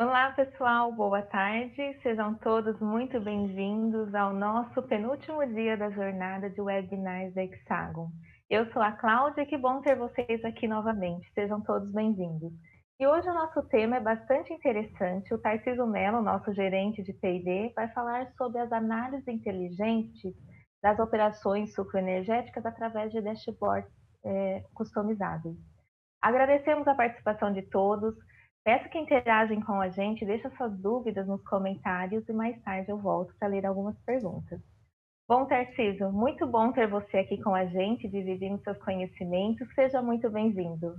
Olá, pessoal, boa tarde. Sejam todos muito bem-vindos ao nosso penúltimo dia da jornada de webinars da Hexagon. Eu sou a Cláudia e que bom ter vocês aqui novamente. Sejam todos bem-vindos. E hoje o nosso tema é bastante interessante. O Tarcísio Mello, nosso gerente de P&D, vai falar sobre as análises inteligentes das operações sucroenergéticas através de dashboards customizáveis. Agradecemos a participação de todos. Peço que interagem com a gente, deixem suas dúvidas nos comentários e mais tarde eu volto para ler algumas perguntas. Bom, Tarcísio, muito bom ter você aqui com a gente, dividindo seus conhecimentos. Seja muito bem-vindo.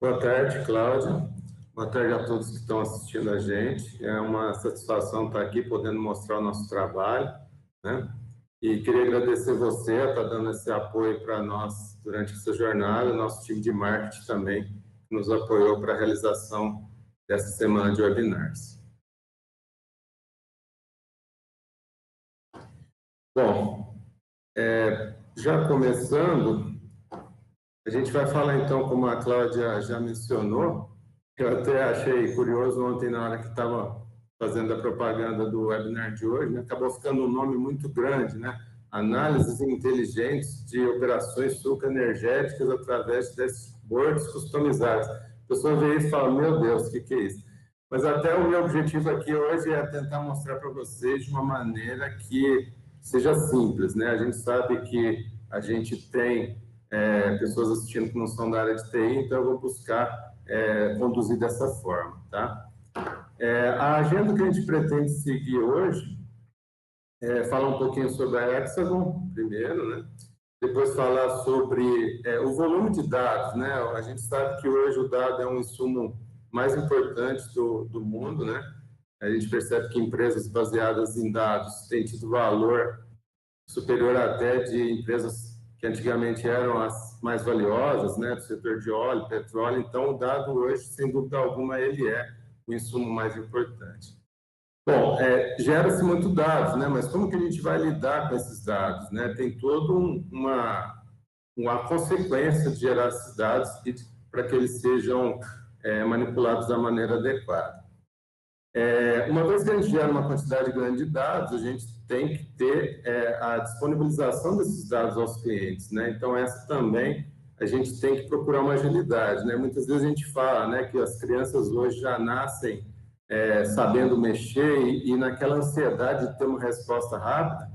Boa tarde, Cláudia. Boa tarde a todos que estão assistindo a gente. É uma satisfação estar aqui podendo mostrar o nosso trabalho, né? E queria agradecer você a estar dando esse apoio para nós durante essa jornada, nosso time de marketing também, que nos apoiou para a realização dessa semana de webinars. Bom, já começando, a gente vai falar então, como a Cláudia já mencionou, eu até achei curioso ontem na hora que estava fazendo a propaganda do webinar de hoje, né? Acabou ficando um nome muito grande, né? Análises inteligentes de operações sucroenergéticas através de dashboards customizados. A pessoa vê isso e fala, meu Deus, o que é isso? Mas até o meu objetivo aqui hoje é tentar mostrar para vocês de uma maneira que seja simples, né? A gente sabe que a gente tem pessoas assistindo que não são da área de TI, então eu vou buscar conduzir dessa forma, tá? A agenda que a gente pretende seguir hoje é falar um pouquinho sobre a Hexagon, primeiro, né? Depois falar sobre o volume de dados, né? A gente sabe que hoje o dado é um insumo mais importante do mundo, né? A gente percebe que empresas baseadas em dados têm tido valor superior até de empresas que antigamente eram as mais valiosas, né, do setor de óleo, petróleo. Então, o dado hoje, sem dúvida alguma, ele é o insumo mais importante. Bom, gera-se muito dados, né, mas como que a gente vai lidar com esses dados, né? Tem toda uma consequência de gerar esses dados para que eles sejam manipulados da maneira adequada. Uma vez que a gente gera uma quantidade grande de dados, a gente tem que ter a disponibilização desses dados aos clientes, né? Então, essa também a gente tem que procurar uma agilidade, né? Muitas vezes a gente fala, né, que as crianças hoje já nascem sabendo mexer e naquela ansiedade de ter uma resposta rápida,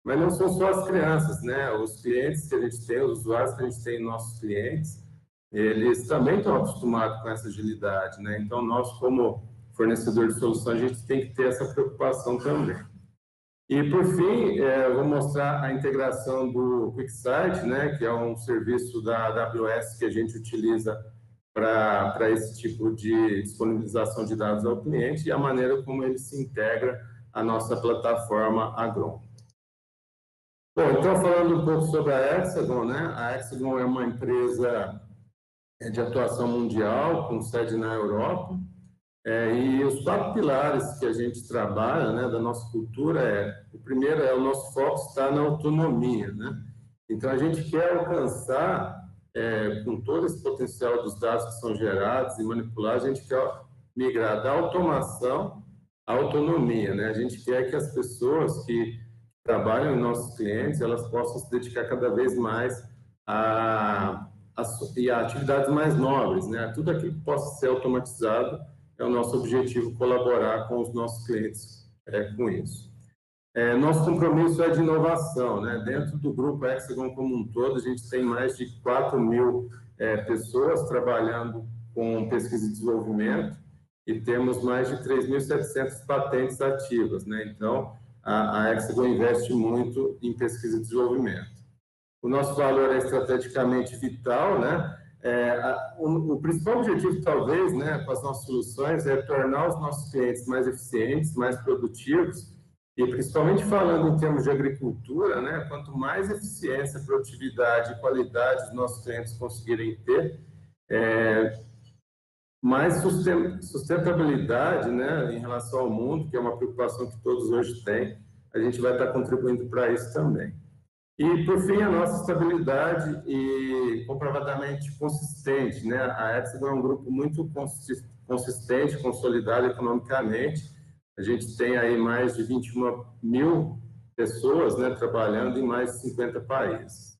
mas não são só as crianças, né? Os clientes que a gente tem, os usuários que a gente tem, nossos clientes, eles também estão acostumados com essa agilidade, né? Então, nós, como fornecedor de soluções, a gente tem que ter essa preocupação também. E, por fim, eu vou mostrar a integração do QuickSight, né, que é um serviço da AWS que a gente utiliza para esse tipo de disponibilização de dados ao cliente e a maneira como ele se integra à nossa plataforma Agron. Bom, então, falando um pouco sobre a Hexagon, né, a Hexagon é uma empresa de atuação mundial, com sede na Europa. E os 4 pilares que a gente trabalha, né, da nossa cultura o primeiro o nosso foco está na autonomia, né? Então, a gente quer alcançar, com todo esse potencial dos dados que são gerados e manipulados, a gente quer migrar da automação à autonomia, né? A gente quer que as pessoas que trabalham em nossos clientes, elas possam se dedicar cada vez mais a atividades mais nobres, né? Tudo aquilo que possa ser automatizado é o nosso objetivo colaborar com os nossos clientes com isso. Nosso compromisso é de inovação, né? Dentro do grupo Hexagon como um todo, a gente tem mais de 4.000 pessoas trabalhando com pesquisa e desenvolvimento e temos mais de 3.700 patentes ativas, né? Então, a Hexagon investe muito em pesquisa e desenvolvimento. O nosso valor é estrategicamente vital, né? O principal objetivo, talvez, né, com as nossas soluções é tornar os nossos clientes mais eficientes, mais produtivos e, principalmente falando em termos de agricultura, né, quanto mais eficiência, produtividade e qualidade os nossos clientes conseguirem ter, mais sustentabilidade, né, em relação ao mundo, que é uma preocupação que todos hoje têm, a gente vai estar contribuindo para isso também. E, por fim, a nossa estabilidade e comprovadamente consistente, né? A Hexagon é um grupo muito consistente, consolidada economicamente. A gente tem aí mais de 21 mil pessoas, né, trabalhando em mais de 50 países.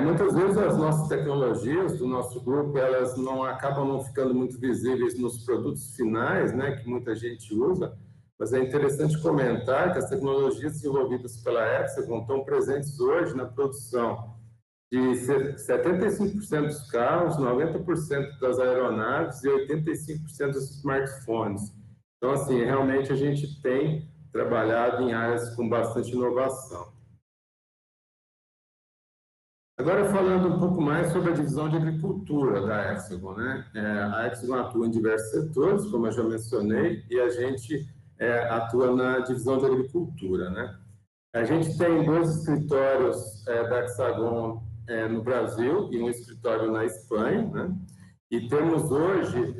Muitas vezes as nossas tecnologias do nosso grupo, elas acabam não ficando muito visíveis nos produtos finais, né, que muita gente usa, mas é interessante comentar que as tecnologias desenvolvidas pela Hexagon estão presentes hoje na produção de 75% dos carros, 90% das aeronaves e 85% dos smartphones. Então, assim, realmente a gente tem trabalhado em áreas com bastante inovação. Agora, falando um pouco mais sobre a divisão de agricultura da Hexagon, né? A Hexagon atua em diversos setores, como eu já mencionei, e a gente atua na divisão de agricultura, né? A gente tem 2 escritórios da Hexagon no Brasil e um escritório na Espanha, né? E temos hoje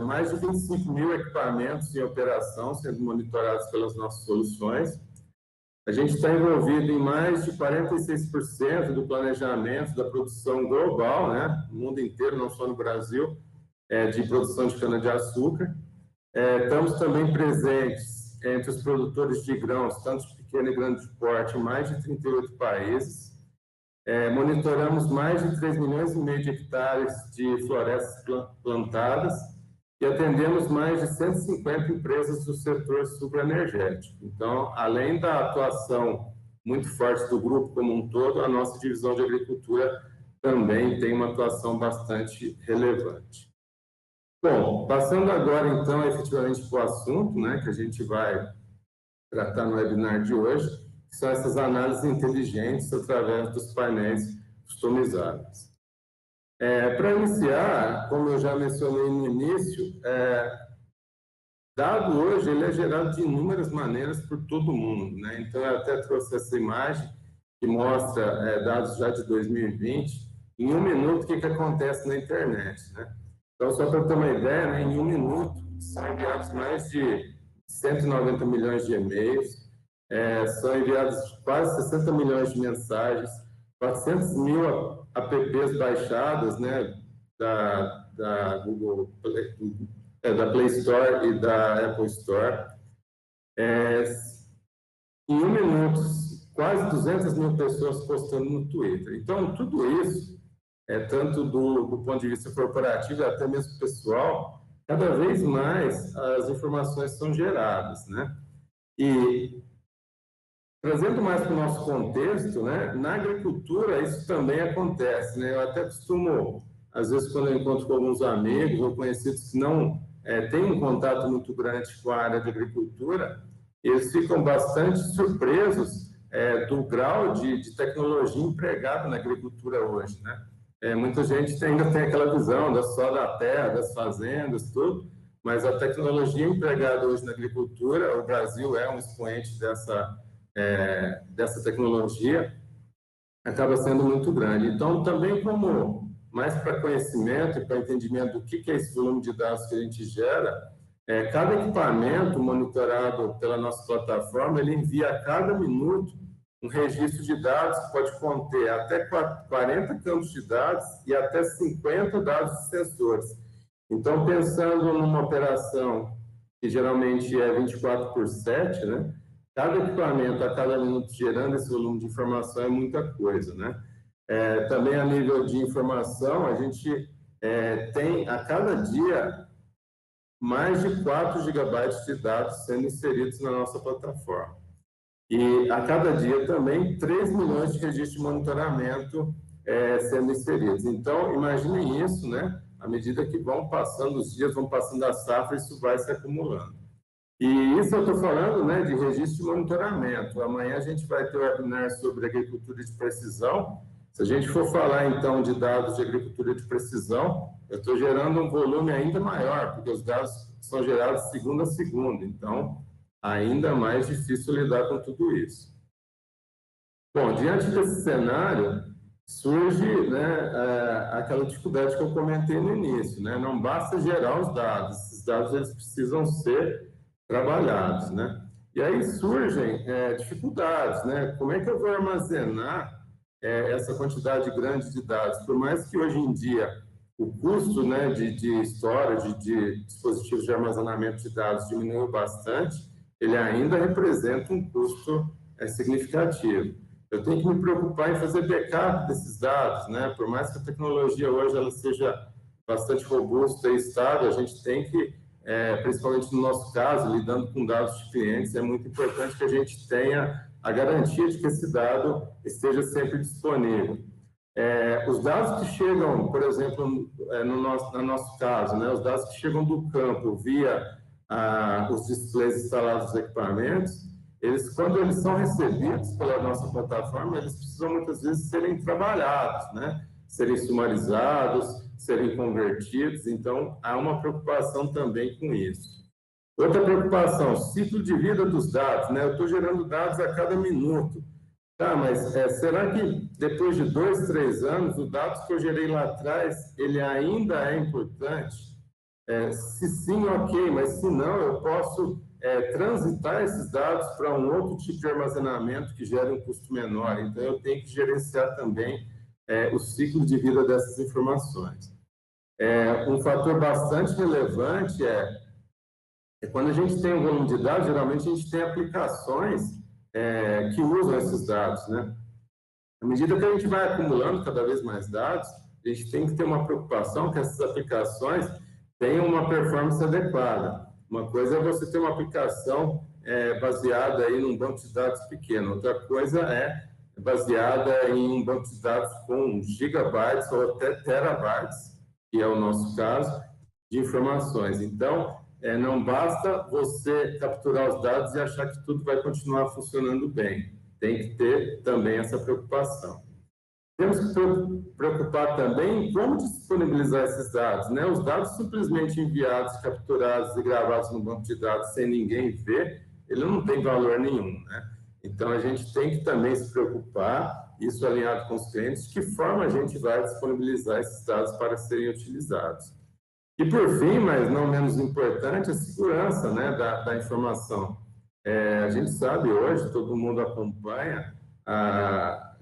mais de 25 mil equipamentos em operação, sendo monitorados pelas nossas soluções. A gente está envolvido em mais de 46% do planejamento da produção global, né? No mundo inteiro, não só no Brasil, de produção de cana-de-açúcar. Estamos também presentes entre os produtores de grãos, tanto de pequeno e grande porte, em mais de 38 países. Monitoramos mais de 3 milhões e meio de hectares de florestas plantadas e atendemos mais de 150 empresas do setor sucroenergético. Então, além da atuação muito forte do grupo como um todo, a nossa divisão de agricultura também tem uma atuação bastante relevante. Bom, passando agora, então, efetivamente para o assunto, né, que a gente vai tratar no webinar de hoje, que são essas análises inteligentes através dos painéis customizáveis. Para iniciar, como eu já mencionei no início, dado hoje ele é gerado de inúmeras maneiras por todo mundo, né? Então, eu até trouxe essa imagem que mostra dados já de 2020, em 1 minuto, o que acontece na internet, né? Então, só para ter uma ideia, né, em 1 minuto, são enviados mais de 190 milhões de e-mails, são enviados quase 60 milhões de mensagens, 400 mil apps baixadas, né, da Google Play, da Play Store e da Apple Store. Em 1 minuto, quase 200 mil pessoas postando no Twitter. Então, tudo isso, tanto do ponto de vista corporativo até mesmo pessoal, cada vez mais as informações são geradas, né? E trazendo mais para o nosso contexto, né, na agricultura isso também acontece, né? Eu até costumo, às vezes, quando eu encontro com alguns amigos ou conhecidos que não têm um contato muito grande com a área de agricultura, eles ficam bastante surpresos do grau de tecnologia empregada na agricultura hoje, né? Muita gente ainda tem aquela visão só da terra, das fazendas, tudo, mas a tecnologia empregada hoje na agricultura, o Brasil é um expoente dessa tecnologia, acaba sendo muito grande. Então, também como mais para conhecimento e para entendimento do que é esse volume de dados que a gente gera, cada equipamento monitorado pela nossa plataforma, ele envia a cada minuto um registro de dados que pode conter até 40 campos de dados e até 50 dados de sensores. Então, pensando numa operação que geralmente é 24/7, né? Cada equipamento, a cada minuto, gerando esse volume de informação é muita coisa, né? Também a nível de informação, a gente tem, a cada dia, mais de 4 gigabytes de dados sendo inseridos na nossa plataforma. E, a cada dia, também, 3 milhões de registros de monitoramento sendo inseridos. Então, imaginem isso, né? À medida que vão passando os dias, vão passando a safra, isso vai se acumulando. E isso eu estou falando, né, de registro de monitoramento. Amanhã a gente vai ter um webinar sobre agricultura de precisão. Se a gente for falar, então, de dados de agricultura de precisão, eu estou gerando um volume ainda maior, porque os dados são gerados segunda a segunda. Então, ainda mais difícil lidar com tudo isso. Bom, diante desse cenário, surge, né, aquela dificuldade que eu comentei no início, né? Não basta gerar os dados, esses dados eles precisam ser trabalhados, né? E aí surgem dificuldades, né? Como é que eu vou armazenar essa quantidade grande de dados? Por mais que hoje em dia o custo, né, de storage, de dispositivos de armazenamento de dados diminuiu bastante, ele ainda representa um custo significativo. Eu tenho que me preocupar em fazer backup desses dados, né? Por mais que a tecnologia hoje ela seja bastante robusta e estável, a gente tem que, principalmente no nosso caso, lidando com dados de clientes, é muito importante que a gente tenha a garantia de que esse dado esteja sempre disponível. Os dados que chegam, por exemplo, no nosso caso, né, os dados que chegam do campo via os displays instalados nos equipamentos, quando eles são recebidos pela nossa plataforma, eles precisam muitas vezes serem trabalhados, né, serem sumarizados, serem convertidos, então há uma preocupação também com isso. Outra preocupação, ciclo de vida dos dados, né, eu estou gerando dados a cada minuto. Tá, mas será que depois de 2, 3 anos, o dado que eu gerei lá atrás, ele ainda é importante? Se sim, ok, mas se não, eu posso transitar esses dados para um outro tipo de armazenamento que gere um custo menor. Então, eu tenho que gerenciar também o ciclo de vida dessas informações. Um fator bastante relevante é quando a gente tem um volume de dados, geralmente a gente tem aplicações que usam esses dados, né? À medida que a gente vai acumulando cada vez mais dados, a gente tem que ter uma preocupação que essas aplicações tenham uma performance adequada. Uma coisa é você ter uma aplicação baseada aí num banco de dados pequeno, outra coisa é baseada em um banco de dados com gigabytes ou até terabytes, que é o nosso caso, de informações. Então, não basta você capturar os dados e achar que tudo vai continuar funcionando bem. Tem que ter também essa preocupação. Temos que preocupar também em como disponibilizar esses dados, né? Os dados simplesmente enviados, capturados e gravados no banco de dados sem ninguém ver, ele não tem valor nenhum, né? Então, a gente tem que também se preocupar, isso alinhado com os clientes, de que forma a gente vai disponibilizar esses dados para serem utilizados. E, por fim, mas não menos importante, a segurança, né, da informação. A gente sabe hoje, todo mundo acompanha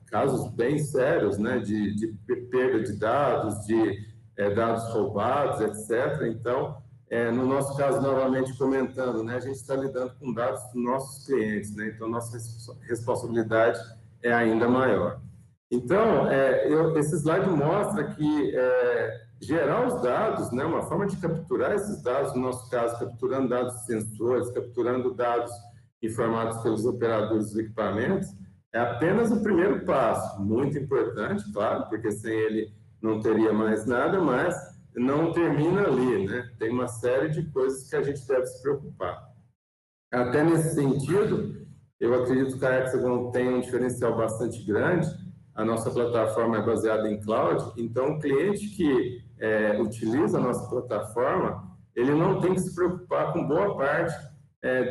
casos bem sérios, né, de perda de dados, de dados roubados, etc. Então, no nosso caso, novamente comentando, né, a gente está lidando com dados dos nossos clientes, né, então nossa responsabilidade é ainda maior. Então, esse slide mostra que gerar os dados, né, uma forma de capturar esses dados, no nosso caso, capturando dados de sensores, capturando dados informados pelos operadores dos equipamentos, é apenas o primeiro passo, muito importante, claro, porque sem ele não teria mais nada, mas não termina ali, né? Tem uma série de coisas que a gente deve se preocupar. Até nesse sentido, eu acredito que a Hexagon tem um diferencial bastante grande. A nossa plataforma é baseada em cloud, então o cliente que utiliza a nossa plataforma, ele não tem que se preocupar com boa parte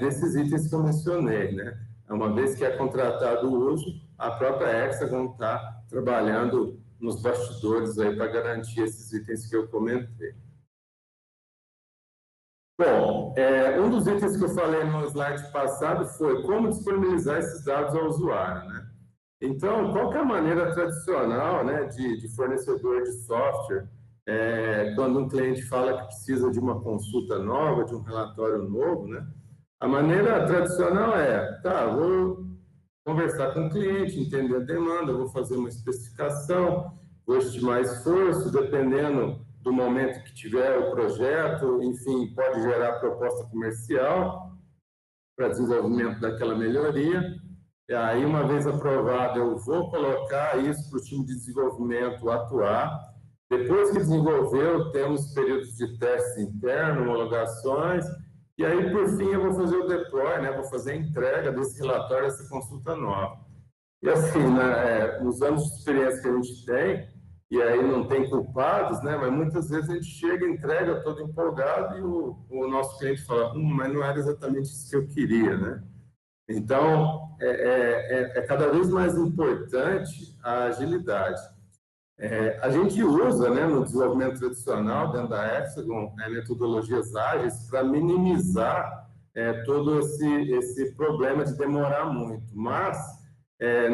desses itens que eu mencionei, né? Uma vez que é contratado o uso, a própria Hexagon está trabalhando nos bastidores aí para garantir esses itens que eu comentei. Bom, um dos itens que eu falei no slide passado foi como disponibilizar esses dados ao usuário, né? Então, qual que é a maneira tradicional, né, de fornecedor de software, quando um cliente fala que precisa de uma consulta nova, de um relatório novo, né? A maneira tradicional vou conversar com o cliente, entender a demanda, vou fazer uma especificação, vou estimar esforço, dependendo do momento que tiver o projeto, enfim, pode gerar proposta comercial para desenvolvimento daquela melhoria. E aí, uma vez aprovado, eu vou colocar isso para o time de desenvolvimento atuar. Depois que desenvolveu, temos períodos de testes internos, homologações, e aí, por fim, eu vou fazer o deploy, né? Vou fazer a entrega desse relatório, dessa consulta nova. E assim, né, nos anos de experiência que a gente tem, e aí não tem culpados, né? Mas muitas vezes a gente chega, entrega todo empolgado e o nosso cliente fala, mas não era exatamente isso que eu queria, né? Então, é cada vez mais importante a agilidade. A gente usa, né, no desenvolvimento tradicional, dentro da Hexagon, metodologias ágeis para minimizar todo esse problema de demorar muito. Mas,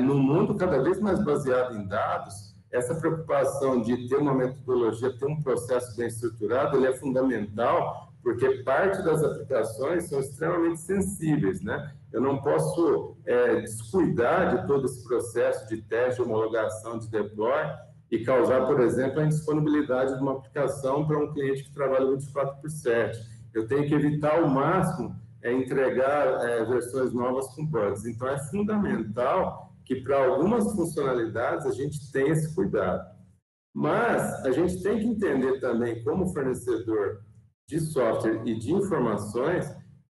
no mundo cada vez mais baseado em dados, essa preocupação de ter uma metodologia, ter um processo bem estruturado, ele é fundamental, porque parte das aplicações são extremamente sensíveis, né? Eu não posso descuidar de todo esse processo de teste, de homologação, de deploy, e causar, por exemplo, a indisponibilidade de uma aplicação para um cliente que trabalha 24/7. Eu tenho que evitar ao máximo entregar versões novas com bugs. Então, é fundamental que para algumas funcionalidades a gente tenha esse cuidado. Mas a gente tem que entender também, como fornecedor de software e de informações,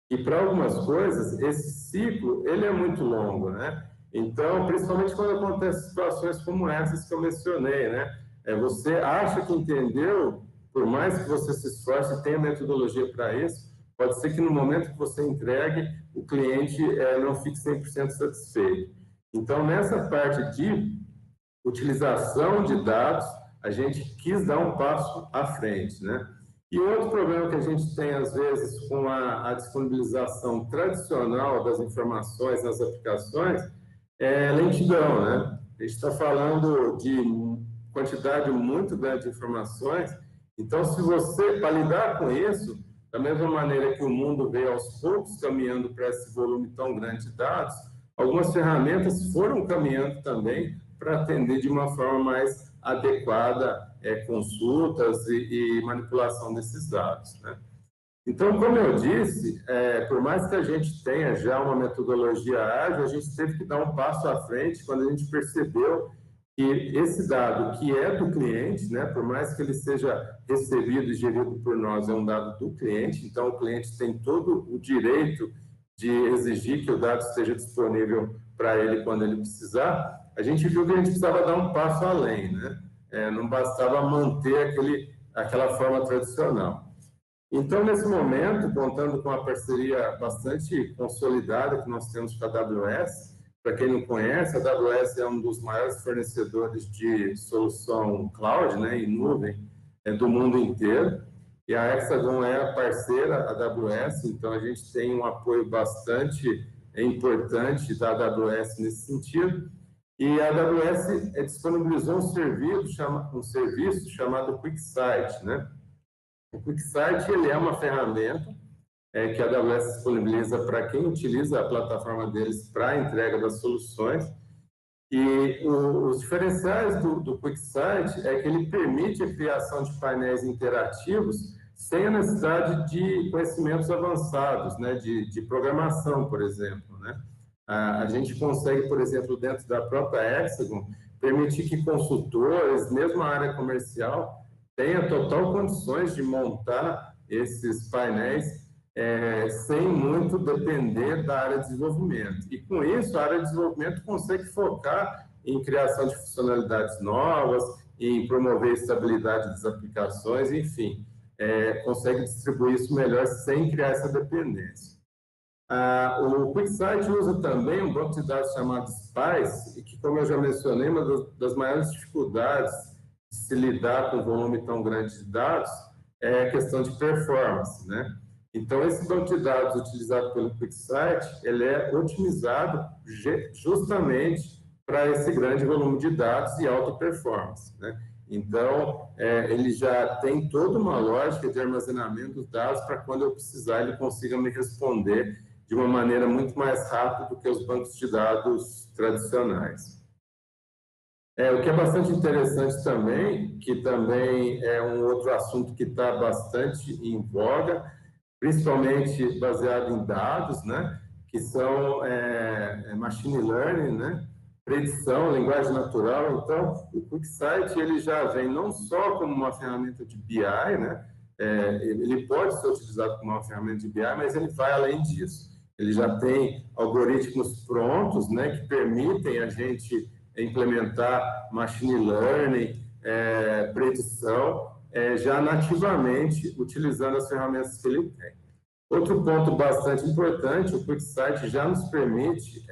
que para algumas coisas esse ciclo ele é muito longo, né? Então, principalmente quando acontecem situações como essas que eu mencionei, né? Você acha que entendeu, por mais que você se esforce e tenha metodologia para isso, pode ser que no momento que você entregue, o cliente não fique 100% satisfeito. Então, nessa parte de utilização de dados, a gente quis dar um passo à frente, né? E outro problema que a gente tem, às vezes, com a disponibilização tradicional das informações nas aplicações é lentidão, né? A gente está falando de quantidade muito grande de informações, então, se você, para lidar com isso, da mesma maneira que o mundo veio aos poucos caminhando para esse volume tão grande de dados, algumas ferramentas foram caminhando também para atender de uma forma mais adequada consultas e manipulação desses dados, né? Então, como eu disse, por mais que a gente tenha já uma metodologia ágil, a gente teve que dar um passo à frente quando a gente percebeu que esse dado que é do cliente, né, por mais que ele seja recebido e gerido por nós, é um dado do cliente, então o cliente tem todo o direito de exigir que o dado esteja disponível para ele quando ele precisar. A gente viu que a gente precisava dar um passo além, né? Não bastava manter aquela forma tradicional. Então, nesse momento, contando com uma parceria bastante consolidada que nós temos com a AWS, para quem não conhece, a AWS é um dos maiores fornecedores de solução cloud, né, em nuvem, do mundo inteiro, e a Hexagon é a parceira da AWS, então a gente tem um apoio bastante importante da AWS nesse sentido. E a AWS disponibilizou um serviço chamado QuickSight, né? O QuickSight ele é uma ferramenta que a AWS disponibiliza para quem utiliza a plataforma deles para a entrega das soluções. E os diferenciais do QuickSight é que ele permite a criação de painéis interativos sem a necessidade de conhecimentos avançados, né? de programação, por exemplo, né? A gente consegue, por exemplo, dentro da própria Hexagon, permitir que consultores, mesmo a área comercial, tenha total condições de montar esses painéis sem muito depender da área de desenvolvimento. E com isso, a área de desenvolvimento consegue focar em criação de funcionalidades novas, em promover estabilidade das aplicações, enfim, consegue distribuir isso melhor sem criar essa dependência. O QuickSight usa também um banco de dados chamado SPICE, que, como eu já mencionei, uma das maiores dificuldades de se lidar com um volume tão grande de dados é a questão de performance, né? Então, esse banco de dados utilizado pelo QuickSight, ele é otimizado justamente para esse grande volume de dados e alta performance, né? Então, ele já tem toda uma lógica de armazenamento dos dados para quando eu precisar, ele consiga me responder de uma maneira muito mais rápida do que os bancos de dados tradicionais. O que é bastante interessante também, que também é um outro assunto que está bastante em voga, principalmente baseado em dados, né, que são machine learning, né, predição, linguagem natural. Então, o QuickSight ele já vem não só como uma ferramenta de BI, né, ele pode ser utilizado como uma ferramenta de BI, mas ele vai além disso. Ele já tem algoritmos prontos, né, que permitem a gente implementar machine learning, predição, já nativamente utilizando as ferramentas que ele tem. Outro ponto bastante importante, o QuickSight já nos permite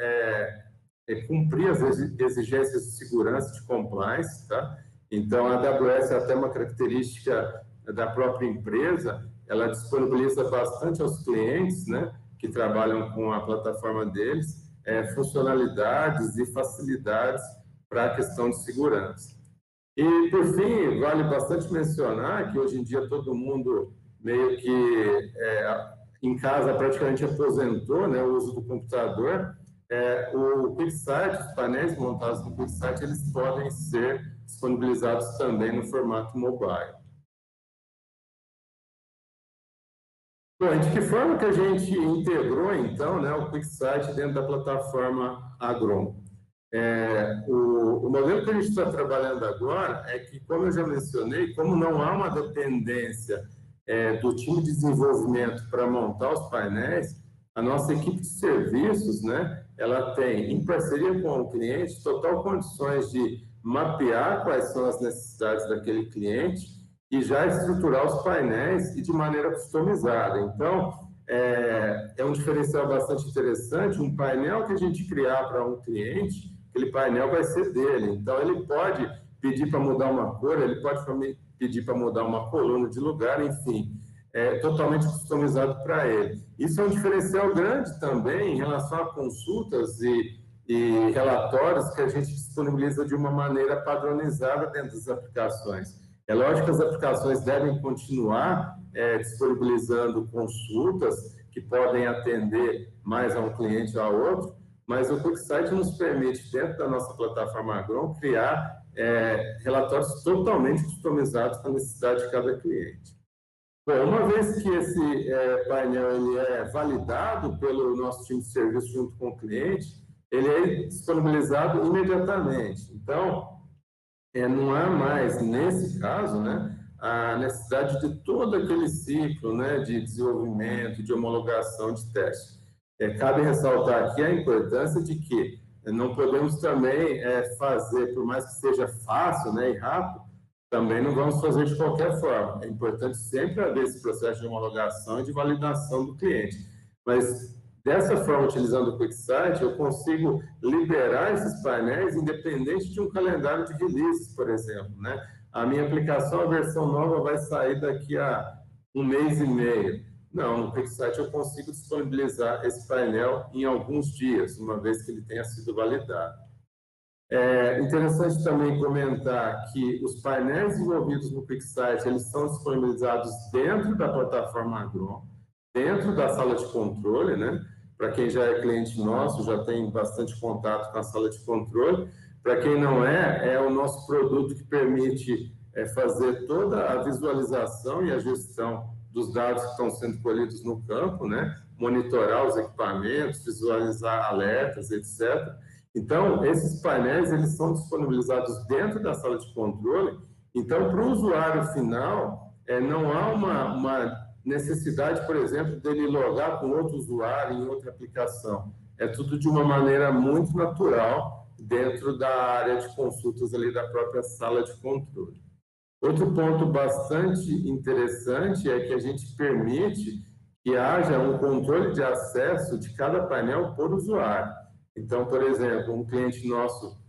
cumprir as exigências de segurança de compliance, tá? Então, a AWS é até uma característica da própria empresa, ela disponibiliza bastante aos clientes, né, que trabalham com a plataforma deles, funcionalidades e facilidades para a questão de segurança. E, por fim, vale bastante mencionar que hoje em dia todo mundo meio que em casa praticamente aposentou, né, o uso do computador. O QuickSight, os painéis montados no QuickSight, eles podem ser disponibilizados também no formato mobile. Bom, de que forma que a gente integrou, então, né, o QuickSight dentro da plataforma Agron? O modelo que a gente está trabalhando agora é que, como eu já mencionei, como não há uma dependência do time de desenvolvimento para montar os painéis, a nossa equipe de serviços, né, ela tem, em parceria com o cliente, total condições de mapear quais são as necessidades daquele cliente e já estruturar os painéis e de maneira customizada. Então, é um diferencial bastante interessante, um painel que a gente criar para um cliente, aquele painel vai ser dele. Então, ele pode pedir para mudar uma cor, ele pode pedir para mudar uma coluna de lugar, enfim, totalmente customizado para ele. Isso é um diferencial grande também em relação a consultas e relatórios que a gente disponibiliza de uma maneira padronizada dentro das aplicações. É lógico que as aplicações devem continuar disponibilizando consultas que podem atender mais a um cliente ou a outro, mas o QuickSight nos permite, dentro da nossa plataforma Agron, criar relatórios totalmente customizados para a necessidade de cada cliente. Bom, uma vez que esse painel ele é validado pelo nosso time de serviço junto com o cliente, ele é disponibilizado imediatamente. Então, não há mais, nesse caso, né, a necessidade de todo aquele ciclo, né, de desenvolvimento, de homologação de teste. Cabe ressaltar aqui a importância de que não podemos também fazer, por mais que seja fácil, né, e rápido, também não vamos fazer de qualquer forma. É importante sempre haver esse processo de homologação e de validação do cliente. Mas, dessa forma, utilizando o QuickSight, eu consigo liberar esses painéis independente de um calendário de releases, por exemplo, né? A minha aplicação, a versão nova, vai sair daqui a 1 mês e meio. Não, no QuickSight eu consigo disponibilizar esse painel em alguns dias, uma vez que ele tenha sido validado. É interessante também comentar que os painéis envolvidos no QuickSight, eles são disponibilizados dentro da plataforma Agron, dentro da sala de controle, né? Para quem já é cliente nosso, já tem bastante contato com a sala de controle. Para quem não é o nosso produto que permite fazer toda a visualização e a gestão dos dados que estão sendo colhidos no campo, né? Monitorar os equipamentos, visualizar alertas, etc. Então, esses painéis eles são disponibilizados dentro da sala de controle. Então, para o usuário final, não há uma necessidade, por exemplo, dele logar com outro usuário em outra aplicação. É tudo de uma maneira muito natural dentro da área de consultas ali da própria sala de controle. Outro ponto bastante interessante é que a gente permite que haja um controle de acesso de cada painel por usuário. Então, por exemplo, um cliente nosso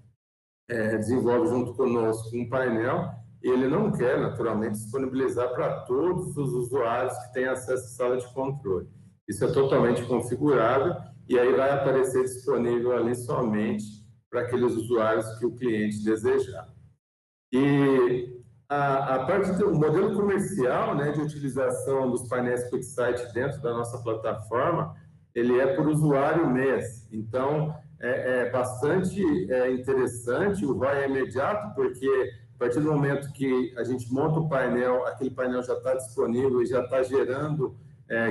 desenvolve junto conosco um painel e ele não quer, naturalmente, disponibilizar para todos os usuários que têm acesso à sala de controle. Isso é totalmente configurável e aí vai aparecer disponível ali somente para aqueles usuários que o cliente desejar. E a parte do modelo comercial, né, de utilização dos painéis QuickSight dentro da nossa plataforma, ele é por usuário mês. Então, é bastante interessante, o ROI é imediato, porque a partir do momento que a gente monta o painel, aquele painel já está disponível e já está gerando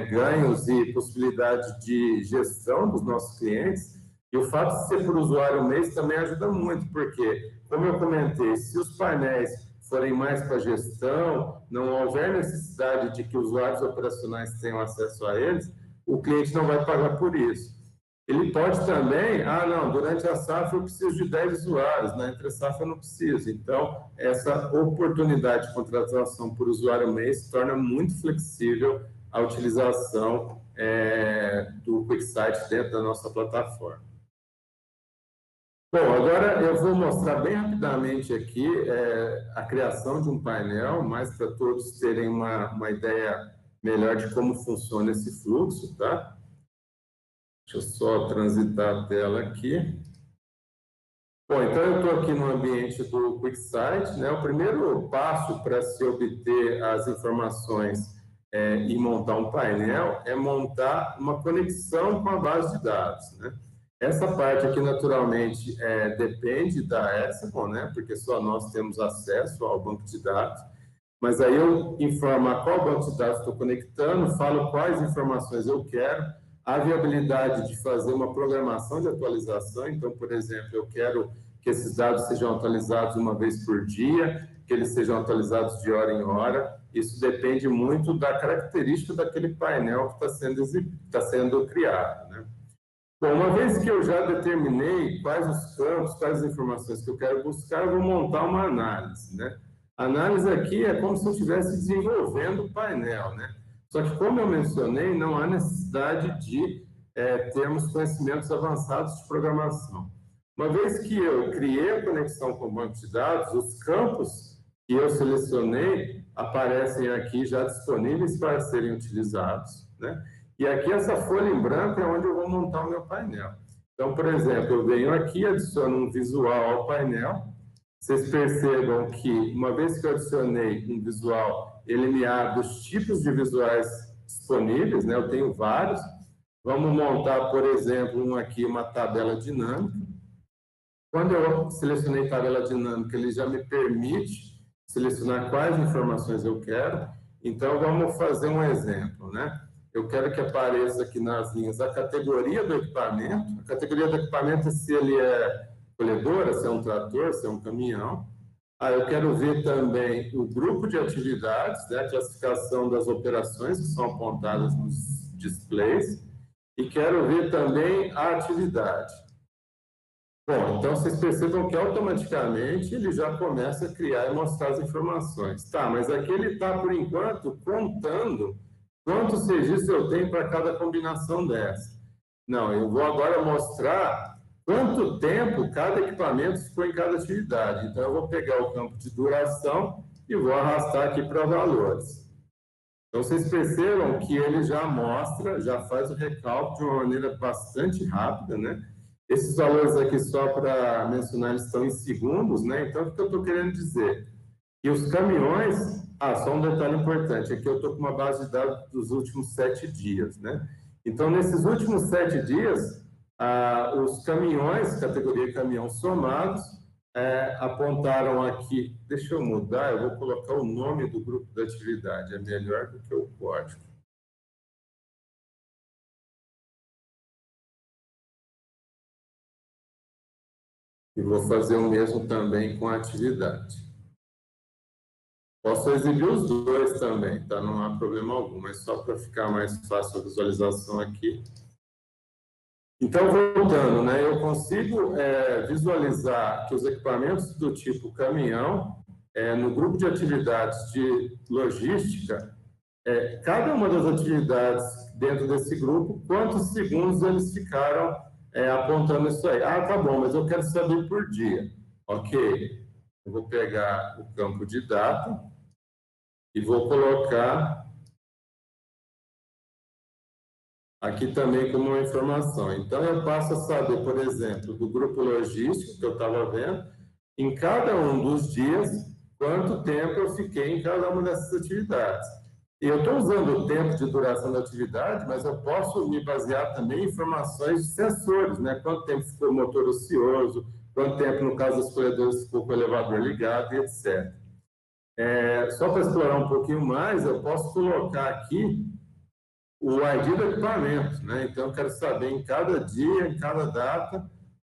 ganhos e possibilidade de gestão dos nossos clientes. E o fato de ser por usuário mês também ajuda muito, porque, como eu comentei, se os painéis forem mais para gestão, não houver necessidade de que usuários operacionais tenham acesso a eles, o cliente não vai pagar por isso. Ele pode também, não, durante a safra eu preciso de 10 usuários, na entre safra eu não preciso. Então, essa oportunidade de contratação por usuário mês torna muito flexível a utilização do QuickSight dentro da nossa plataforma. Bom, agora eu vou mostrar bem rapidamente aqui a criação de um painel, mais para todos terem uma ideia melhor de como funciona esse fluxo, tá? Deixa eu só transitar a tela aqui. Bom, então eu estou aqui no ambiente do QuickSight, né? O primeiro passo para se obter as informações e montar um painel é montar uma conexão com a base de dados, né? Essa parte aqui, naturalmente, depende da Hexagon, né? Porque só nós temos acesso ao banco de dados. Mas aí eu informo a qual banco de dados estou conectando, falo quais informações eu quero, a viabilidade de fazer uma programação de atualização. Então, por exemplo, eu quero que esses dados sejam atualizados uma vez por dia, que eles sejam atualizados de hora em hora. Isso depende muito da característica daquele painel que está sendo criado, né? Bom, uma vez que eu já determinei quais os campos, quais as informações que eu quero buscar, eu vou montar uma análise, né? A análise aqui é como se eu estivesse desenvolvendo o painel, né? Só que, como eu mencionei, não há necessidade de termos conhecimentos avançados de programação. Uma vez que eu criei a conexão com o banco de dados, os campos que eu selecionei aparecem aqui já disponíveis para serem utilizados, né? E aqui essa folha em branco é onde eu vou montar o meu painel. Então, por exemplo, eu venho aqui, adiciono um visual ao painel. Vocês percebam que, uma vez que eu adicionei um visual, ele me abre os tipos de visuais disponíveis, né? Eu tenho vários. Vamos montar, por exemplo, aqui uma tabela dinâmica. Quando eu selecionei tabela dinâmica, ele já me permite selecionar quais informações eu quero. Então, vamos fazer um exemplo, né? Eu quero que apareça aqui nas linhas a categoria do equipamento. A categoria do equipamento é se ele é colhedora, se é um trator, se é um caminhão. Eu quero ver também o grupo de atividades, né? A classificação das operações que são apontadas nos displays. E quero ver também a atividade. Bom, então vocês percebam que automaticamente ele já começa a criar e mostrar as informações. Tá, mas aqui ele está, por enquanto, contando quantos registros eu tenho para cada combinação dessa. Não, eu vou agora mostrar quanto tempo cada equipamento ficou em cada atividade. Então, eu vou pegar o campo de duração e vou arrastar aqui para valores. Então, vocês percebam que ele já mostra, já faz o recálculo de uma maneira bastante rápida, né? Esses valores aqui, só para mencionar, eles estão em segundos, né? Então, o que eu estou querendo dizer? E os caminhões... só um detalhe importante, aqui eu estou com uma base de dados dos últimos 7 dias, né? Então, nesses últimos 7 dias, os caminhões, categoria caminhão somados, apontaram aqui, deixa eu mudar, eu vou colocar o nome do grupo da atividade, é melhor do que o código. E vou fazer o mesmo também com a atividade. Posso exibir os dois também, tá? Não há problema algum, mas só para ficar mais fácil a visualização aqui. Então, voltando, né? Eu consigo visualizar que os equipamentos do tipo caminhão, no grupo de atividades de logística, cada uma das atividades dentro desse grupo, quantos segundos eles ficaram apontando isso aí. Tá bom, mas eu quero saber por dia. Ok, eu vou pegar o campo de data e vou colocar aqui também como uma informação. Então, eu passo a saber, por exemplo, do grupo logístico que eu estava vendo, em cada um dos dias, quanto tempo eu fiquei em cada uma dessas atividades. E eu estou usando o tempo de duração da atividade, mas eu posso me basear também em informações de sensores, né? Quanto tempo ficou o motor ocioso, quanto tempo, no caso dos colhedores, ficou com o elevador ligado, e etc. Só para explorar um pouquinho mais, eu posso colocar aqui o ID do equipamento, né? Então, eu quero saber em cada dia, em cada data,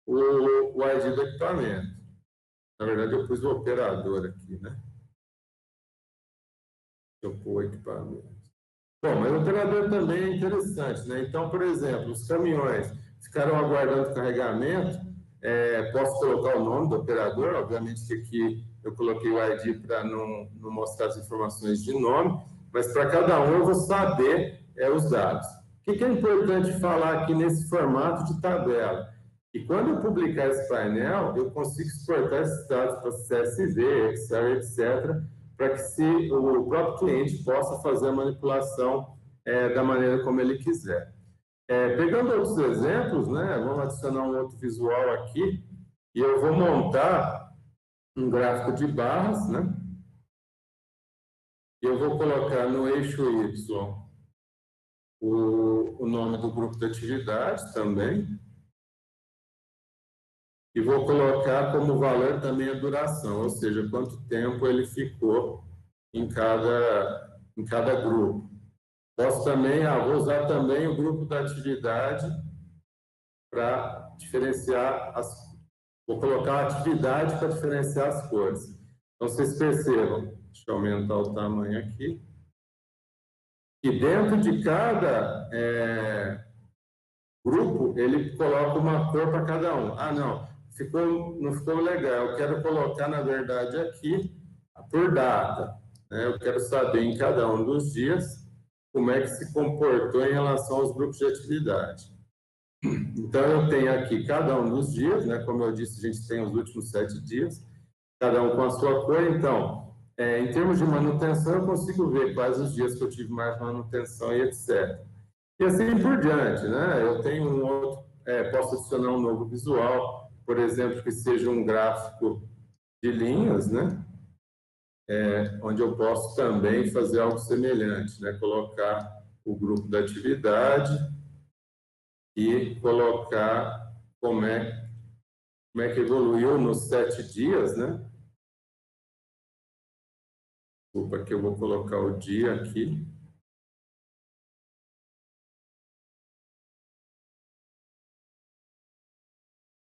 o ID do equipamento. Na verdade, eu pus o operador aqui, né? Eu pus o equipamento. Bom, mas o operador também é interessante, né? Então, por exemplo, os caminhões ficaram aguardando carregamento, posso colocar o nome do operador, obviamente que aqui eu coloquei o ID para não mostrar as informações de nome, mas para cada um eu vou saber os dados. O que é importante falar aqui nesse formato de tabela? E quando eu publicar esse painel, eu consigo exportar esses dados para CSV, Excel, etc., para que o próprio cliente possa fazer a manipulação da maneira como ele quiser. Pegando outros exemplos, né, vamos adicionar um outro visual aqui. E eu vou montar um gráfico de barras, né? E eu vou colocar no eixo Y o nome do grupo de atividades também. E vou colocar como valor também a duração, ou seja, quanto tempo ele ficou em cada grupo. Posso também, vou usar também o grupo da atividade para diferenciar vou colocar a atividade para diferenciar as cores. Então, vocês percebam, deixa eu aumentar o tamanho aqui, que dentro de cada grupo, ele coloca uma cor para cada um. Não ficou legal, eu quero colocar, na verdade, aqui, por data. Né? Eu quero saber em cada um dos dias como é que se comportou em relação aos grupos de atividade. Então, eu tenho aqui cada um dos dias, né? Como eu disse, a gente tem os últimos 7 dias, cada um com a sua cor. Então, em termos de manutenção, eu consigo ver quais os dias que eu tive mais manutenção e etc. E assim por diante, né? Eu tenho um outro, posso adicionar um novo visual, por exemplo, que seja um gráfico de linhas, né? Onde eu posso também fazer algo semelhante, né? Colocar o grupo da atividade e colocar como é que evoluiu nos 7 dias, né? Desculpa que eu vou colocar o dia aqui.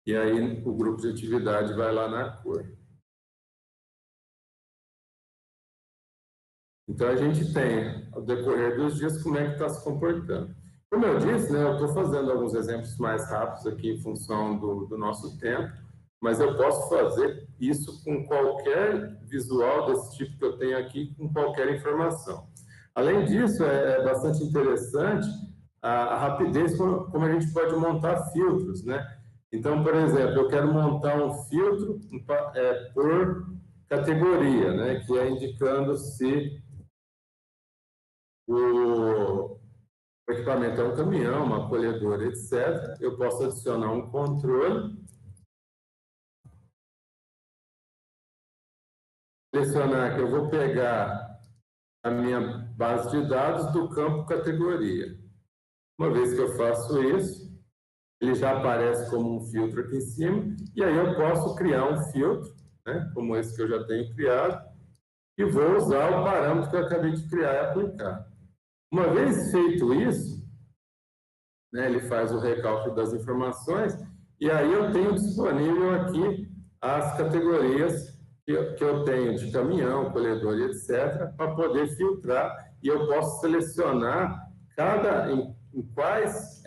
E aí o grupo de atividade vai lá na cor. Então, a gente tem, ao decorrer dos dias, como é que está se comportando. Como eu disse, né, eu estou fazendo alguns exemplos mais rápidos aqui em função do nosso tempo, mas eu posso fazer isso com qualquer visual desse tipo que eu tenho aqui, com qualquer informação. Além disso, é bastante interessante a rapidez como a gente pode montar filtros, né? Então, por exemplo, eu quero montar um filtro por categoria, né, que é indicando se o equipamento é um caminhão, uma colhedora, etc. Eu posso adicionar um controle, selecionar que eu vou pegar a minha base de dados do campo categoria. Uma vez que eu faço isso, ele já aparece como um filtro aqui em cima, e aí eu posso criar um filtro, né, como esse que eu já tenho criado, e vou usar o parâmetro que eu acabei de criar e aplicar. Uma vez feito isso, né, ele faz o recálculo das informações, e aí eu tenho disponível aqui as categorias que eu tenho de caminhão, colhedor, etc., para poder filtrar, e eu posso selecionar em quais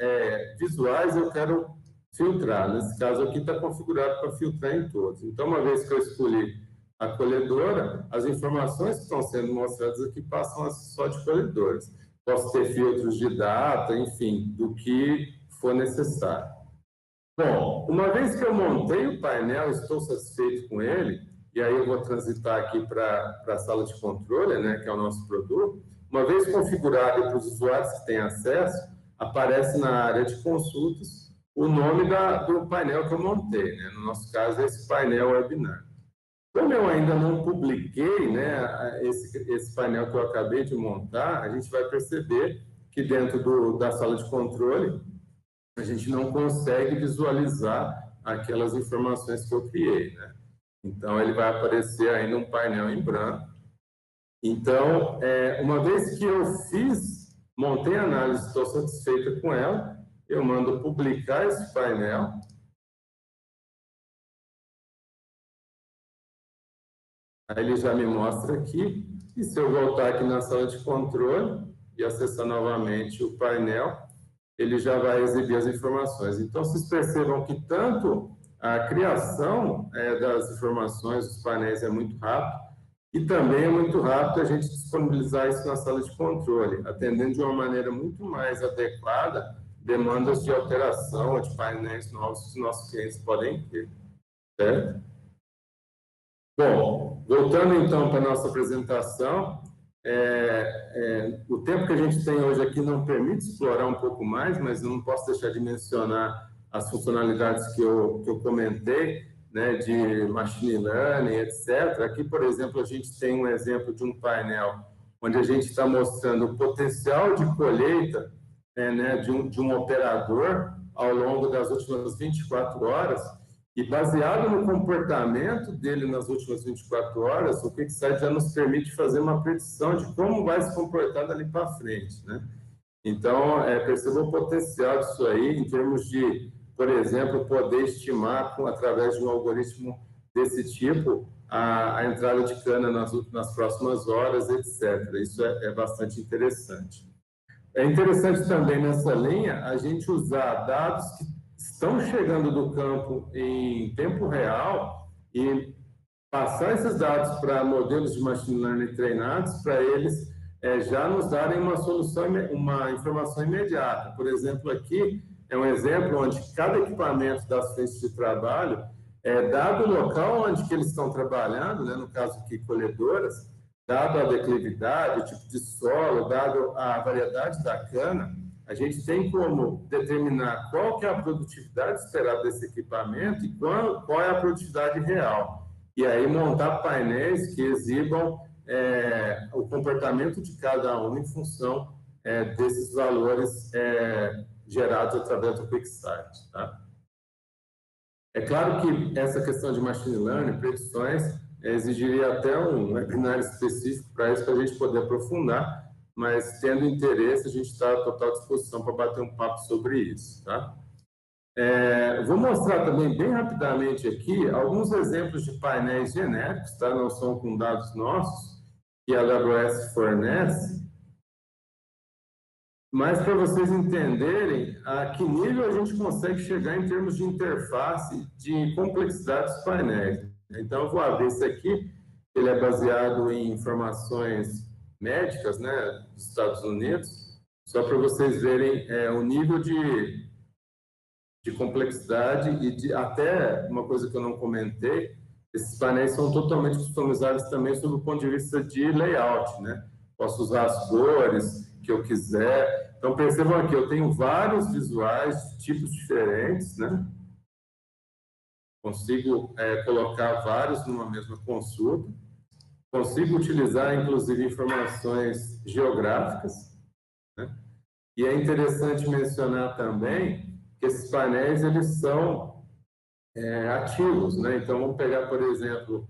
visuais eu quero filtrar. Nesse caso aqui está configurado para filtrar em todos. Então, uma vez que eu escolhi a colhedora, as informações que estão sendo mostradas aqui passam a ser só de colhedoras. Posso ter filtros de data, enfim, do que for necessário. Bom, uma vez que eu montei o painel, estou satisfeito com ele, e aí eu vou transitar aqui para a sala de controle, né, que é o nosso produto. Uma vez configurado para os usuários que têm acesso, aparece na área de consultas o nome do painel que eu montei, né? No nosso caso, esse painel webinar. Como eu ainda não publiquei, né, esse painel que eu acabei de montar, a gente vai perceber que dentro da sala de controle, a gente não consegue visualizar aquelas informações que eu criei, né? Então, ele vai aparecer ainda um painel em branco. Então, uma vez que eu montei a análise, estou satisfeita com ela, eu mando publicar esse painel. Aí ele já me mostra aqui, e se eu voltar aqui na sala de controle e acessar novamente o painel, ele já vai exibir as informações. Então, vocês percebam que tanto a criação das informações dos painéis é muito rápido, e também é muito rápido a gente disponibilizar isso na sala de controle, atendendo de uma maneira muito mais adequada demandas de alteração ou de painéis novos que os nossos clientes podem ter, certo? Bom, voltando então para a nossa apresentação, o tempo que a gente tem hoje aqui não permite explorar um pouco mais, mas eu não posso deixar de mencionar as funcionalidades que eu comentei. né, de machine learning, etc. Aqui, por exemplo, a gente tem um exemplo de um painel onde a gente está mostrando o potencial de colheita, né, de um operador ao longo das últimas 24 horas, e baseado no comportamento dele nas últimas 24 horas, o QuickSight já nos permite fazer uma predição de como vai se comportar dali para frente, né? Então, perceba o potencial disso aí, em termos de, por exemplo, poder estimar, através de um algoritmo desse tipo, a entrada de cana nas próximas horas, etc. Isso é bastante interessante. É interessante também, nessa linha, a gente usar dados que estão chegando do campo em tempo real e passar esses dados para modelos de machine learning treinados, para eles já nos darem uma solução, uma informação imediata. Por exemplo, aqui é um exemplo onde cada equipamento das frentes de trabalho, dado o local onde que eles estão trabalhando, né, no caso aqui colhedoras, dado a declividade, o tipo de solo, dado a variedade da cana, a gente tem como determinar qual que é a produtividade esperada desse equipamento e qual é a produtividade real. E aí montar painéis que exibam o comportamento de cada um em função desses valores gerados através do QuickSight. Tá? É claro que essa questão de machine learning, predições, exigiria até um webinar específico para isso, para a gente poder aprofundar, mas tendo interesse, a gente está à total disposição para bater um papo sobre isso. Tá? Vou mostrar também, bem rapidamente aqui, alguns exemplos de painéis genéricos, tá? Não são com dados nossos, que a AWS fornece, mas para vocês entenderem a que nível a gente consegue chegar em termos de interface, de complexidade dos painéis. Então, eu vou abrir esse aqui, ele é baseado em informações médicas, né, dos Estados Unidos, só para vocês verem o nível de complexidade e até uma coisa que eu não comentei, esses painéis são totalmente customizáveis também sob o ponto de vista de layout, né? Posso usar as cores que eu quiser. Então, percebam aqui, eu tenho vários visuais de tipos diferentes, né? Consigo colocar vários numa mesma consulta. Consigo utilizar, inclusive, informações geográficas, né? E é interessante mencionar também que esses painéis, eles são ativos, né? Então, vamos pegar, por exemplo,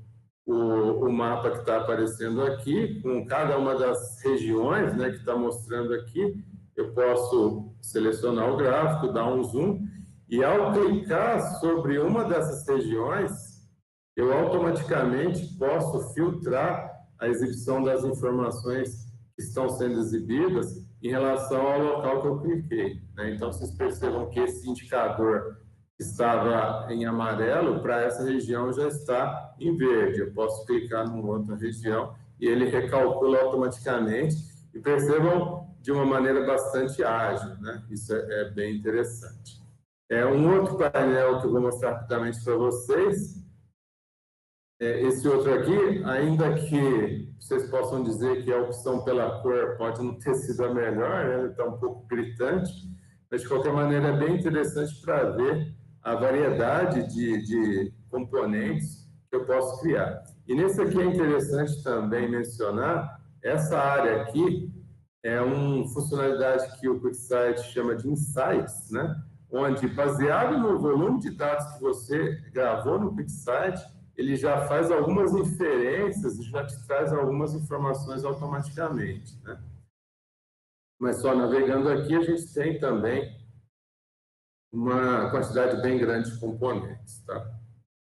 o mapa que está aparecendo aqui, com cada uma das regiões, né, que está mostrando aqui. Eu posso selecionar o gráfico, dar um zoom, e ao clicar sobre uma dessas regiões, eu automaticamente posso filtrar a exibição das informações que estão sendo exibidas em relação ao local que eu cliquei, né? Então, vocês percebam que esse indicador estava em amarelo, para essa região já está em verde. Eu posso clicar numa outra região e ele recalcula automaticamente. E percebam de uma maneira bastante ágil, né? Isso é bem interessante. Um outro painel que eu vou mostrar rapidamente para vocês. Esse outro aqui, ainda que vocês possam dizer que a opção pela cor pode não ter sido a melhor, né? Ele está um pouco gritante, mas de qualquer maneira é bem interessante para ver a variedade de componentes que eu posso criar. E nesse aqui é interessante também mencionar, essa área aqui é uma funcionalidade que o QuickSight chama de Insights, né? Onde, baseado no volume de dados que você gravou no QuickSight, ele já faz algumas inferências e já te traz algumas informações automaticamente, né? Mas só navegando aqui, a gente tem também uma quantidade bem grande de componentes, tá?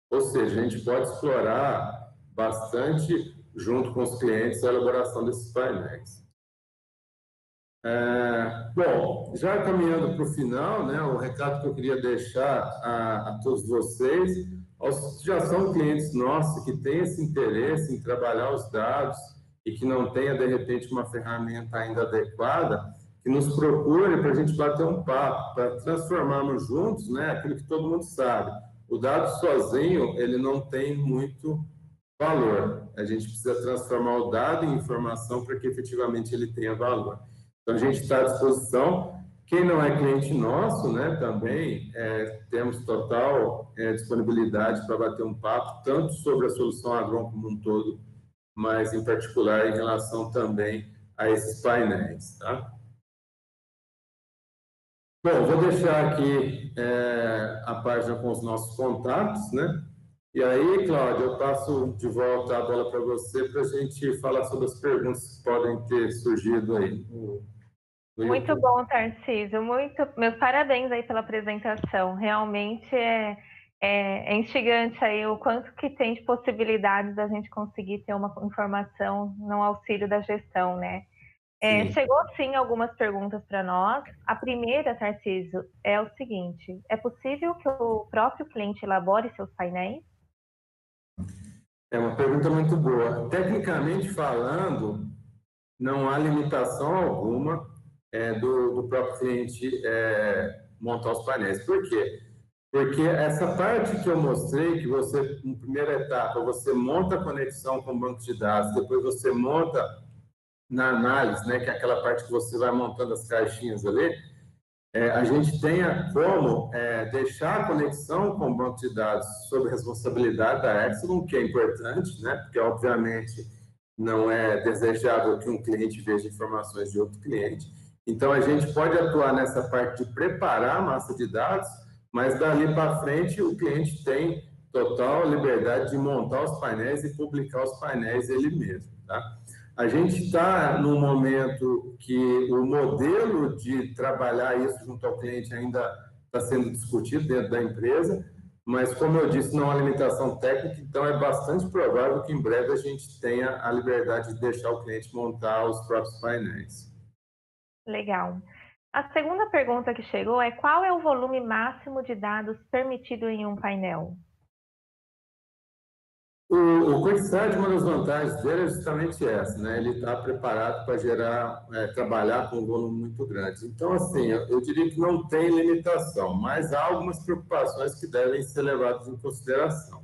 Ou seja, a gente pode explorar bastante, junto com os clientes, a elaboração desses painéis. Bom, já caminhando para o final, né, o recado que eu queria deixar a todos vocês, aos que já são clientes nossos, que têm esse interesse em trabalhar os dados e que não tenha, de repente, uma ferramenta ainda adequada, que nos procure para a gente bater um papo, para transformarmos juntos, né, aquilo que todo mundo sabe. O dado sozinho, ele não tem muito valor. A gente precisa transformar o dado em informação para que efetivamente ele tenha valor. Então, a gente está à disposição. Quem não é cliente nosso, né, também temos total disponibilidade para bater um papo, tanto sobre a solução Agron como um todo, mas em particular em relação também a esses painéis, tá? Bom, vou deixar aqui a página com os nossos contatos, né? E aí, Cláudia, eu passo de volta a bola para você para a gente falar sobre as perguntas que podem ter surgido aí no Muito YouTube. bom, Tarcísio. Meus parabéns aí pela apresentação. Realmente é instigante aí o quanto que tem de possibilidades da gente conseguir ter uma informação no auxílio da gestão, né? Chegou sim algumas perguntas para nós. A primeira, Tarcísio, é o seguinte: é possível que o próprio cliente elabore seus painéis? É uma pergunta muito boa. Tecnicamente falando, não há limitação alguma do próprio cliente montar os painéis. Por quê? Porque essa parte que eu mostrei, que você, em primeira etapa, você monta a conexão com o banco de dados, depois você monta na análise, né, que é aquela parte que você vai montando as caixinhas ali, a gente tenha como deixar a conexão com o banco de dados sob responsabilidade da Exelon, que é importante, né, porque, obviamente, não é desejável que um cliente veja informações de outro cliente. Então, a gente pode atuar nessa parte de preparar a massa de dados, mas dali para frente o cliente tem total liberdade de montar os painéis e publicar os painéis ele mesmo, tá? A gente está num momento que o modelo de trabalhar isso junto ao cliente ainda está sendo discutido dentro da empresa, mas, como eu disse, não há limitação técnica, então é bastante provável que em breve a gente tenha a liberdade de deixar o cliente montar os próprios painéis. Legal. A segunda pergunta que chegou é: qual é o volume máximo de dados permitido em um painel? O QuickSight, uma das vantagens dele é justamente essa, né? Ele está preparado para trabalhar com um volume muito grande. Então, assim, eu diria que não tem limitação, mas há algumas preocupações que devem ser levadas em consideração.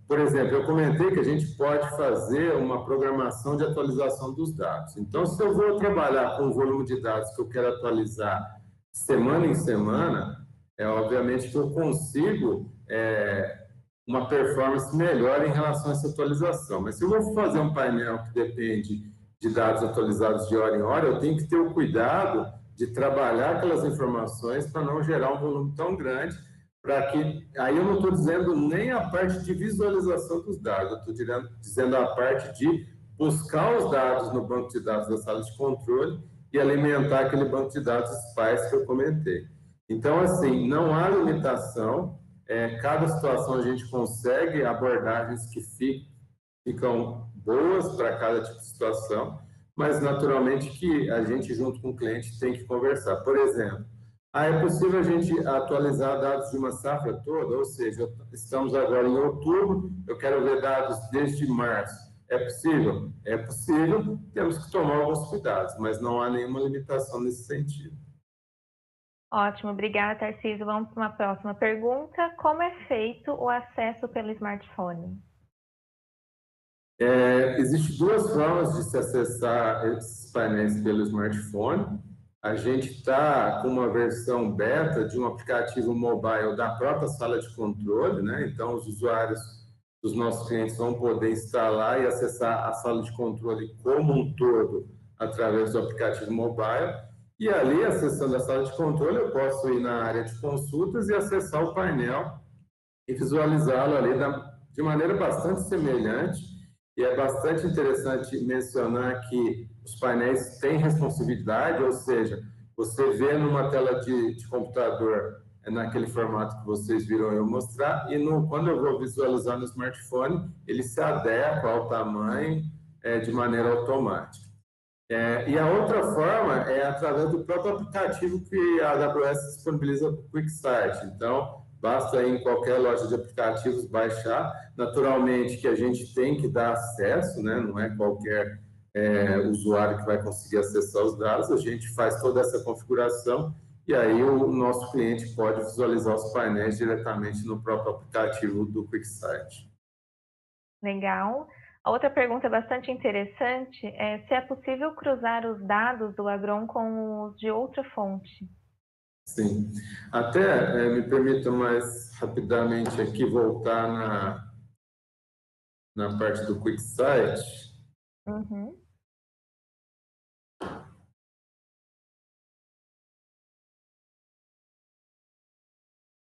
Por exemplo, eu comentei que a gente pode fazer uma programação de atualização dos dados. Então, se eu vou trabalhar com um volume de dados que eu quero atualizar semana em semana, obviamente que eu consigo uma performance melhor em relação a essa atualização. Mas se eu vou fazer um painel que depende de dados atualizados de hora em hora, eu tenho que ter o cuidado de trabalhar aquelas informações para não gerar um volume tão grande, para que... Aí eu não estou dizendo nem a parte de visualização dos dados, eu estou dizendo a parte de buscar os dados no banco de dados da sala de controle e alimentar aquele banco de dados SPICE que eu comentei. Então, assim, não há limitação. Cada situação a gente consegue abordagens que ficam boas para cada tipo de situação, mas naturalmente que a gente, junto com o cliente, tem que conversar. Por exemplo, é possível a gente atualizar dados de uma safra toda, ou seja, estamos agora em outubro, eu quero ver dados desde março. É possível? É possível, temos que tomar alguns cuidados, mas não há nenhuma limitação nesse sentido. Ótimo, obrigada, Tarcísio. Vamos para uma próxima pergunta. Como é feito o acesso pelo smartphone? Existem duas formas de se acessar esses painéis pelo smartphone. A gente está com uma versão beta de um aplicativo mobile da própria sala de controle, né? Então, os usuários dos nossos clientes vão poder instalar e acessar a sala de controle como um todo através do aplicativo mobile. E ali, acessando a sala de controle, eu posso ir na área de consultas e acessar o painel e visualizá-lo ali de maneira bastante semelhante. E é bastante interessante mencionar que os painéis têm responsividade, ou seja, você vê numa tela de computador, naquele formato que vocês viram eu mostrar, e quando eu vou visualizar no smartphone, ele se adequa ao tamanho de maneira automática. E a outra forma é através do próprio aplicativo que a AWS disponibiliza para o QuickSight. Então, basta ir em qualquer loja de aplicativos baixar. Naturalmente que a gente tem que dar acesso, né? Não é qualquer usuário que vai conseguir acessar os dados. A gente faz toda essa configuração e aí o nosso cliente pode visualizar os painéis diretamente no próprio aplicativo do QuickSight. Legal. A outra pergunta bastante interessante é se é possível cruzar os dados do Agron com os de outra fonte. Sim. Até me permita mais rapidamente aqui voltar na parte do QuickSight. Uhum.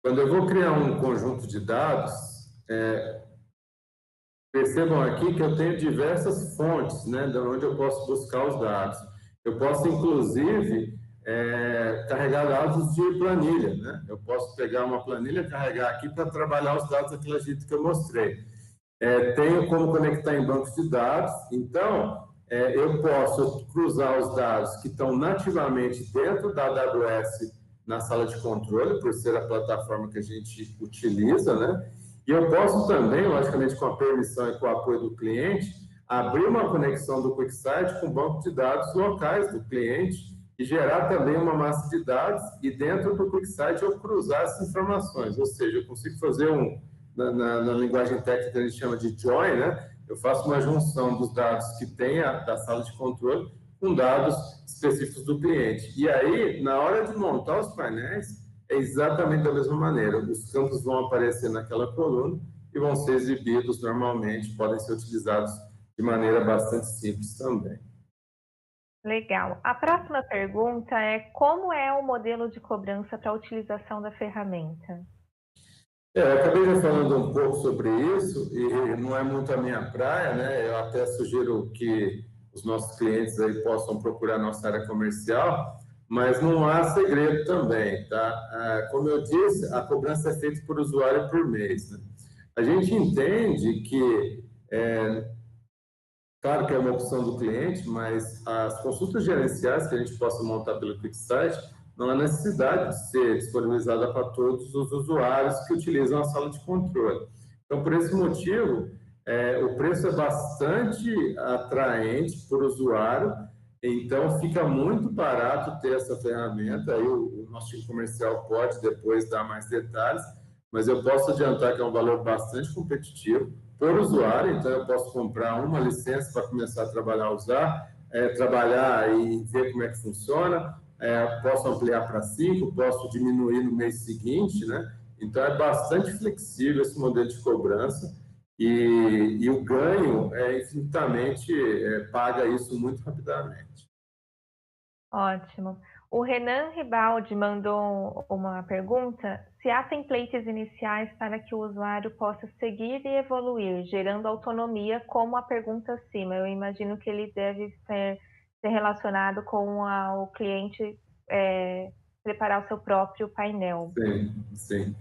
Quando eu vou criar um conjunto de dados, percebam aqui que eu tenho diversas fontes, né, de onde eu posso buscar os dados. Eu posso, inclusive, carregar dados de planilha, né? Eu posso pegar uma planilha, carregar aqui para trabalhar os dados daquele jeito que eu mostrei. Tenho como conectar em bancos de dados, então eu posso cruzar os dados que estão nativamente dentro da AWS na sala de controle, por ser a plataforma que a gente utiliza, né? E eu posso também, logicamente, com a permissão e com o apoio do cliente, abrir uma conexão do QuickSight com o banco de dados locais do cliente e gerar também uma massa de dados e dentro do QuickSight eu cruzar essas informações, ou seja, eu consigo fazer na linguagem técnica a gente chama de join, né? Eu faço uma junção dos dados que tem da sala de controle com dados específicos do cliente. E aí, na hora de montar os painéis, é exatamente da mesma maneira. Os campos vão aparecer naquela coluna e vão ser exibidos normalmente, podem ser utilizados de maneira bastante simples também. Legal. A próxima pergunta é como é o modelo de cobrança para a utilização da ferramenta? Eu acabei já falando um pouco sobre isso e não é muito a minha praia, né? Eu até sugiro que os nossos clientes aí possam procurar nossa área comercial, mas não há segredo também, tá? Como eu disse, a cobrança é feita por usuário por mês, né? A gente entende que, claro que é uma opção do cliente, mas as consultas gerenciais que a gente possa montar pelo QuickSight não há necessidade de ser disponibilizada para todos os usuários que utilizam a sala de controle. Então, por esse motivo, o preço é bastante atraente para o usuário, então fica muito barato ter essa ferramenta. Aí o nosso time comercial pode depois dar mais detalhes, mas eu posso adiantar que é um valor bastante competitivo por usuário, então eu posso comprar uma licença para começar a trabalhar, trabalhar e ver como é que funciona, posso ampliar para 5, posso diminuir no mês seguinte, né? Então é bastante flexível esse modelo de cobrança e o ganho infinitamente paga isso muito rapidamente. Ótimo. O Renan Ribaldi mandou uma pergunta: se há templates iniciais para que o usuário possa seguir e evoluir, gerando autonomia, como a pergunta acima. Eu imagino que ele deve ser relacionado com o cliente preparar o seu próprio painel. Sim, sim.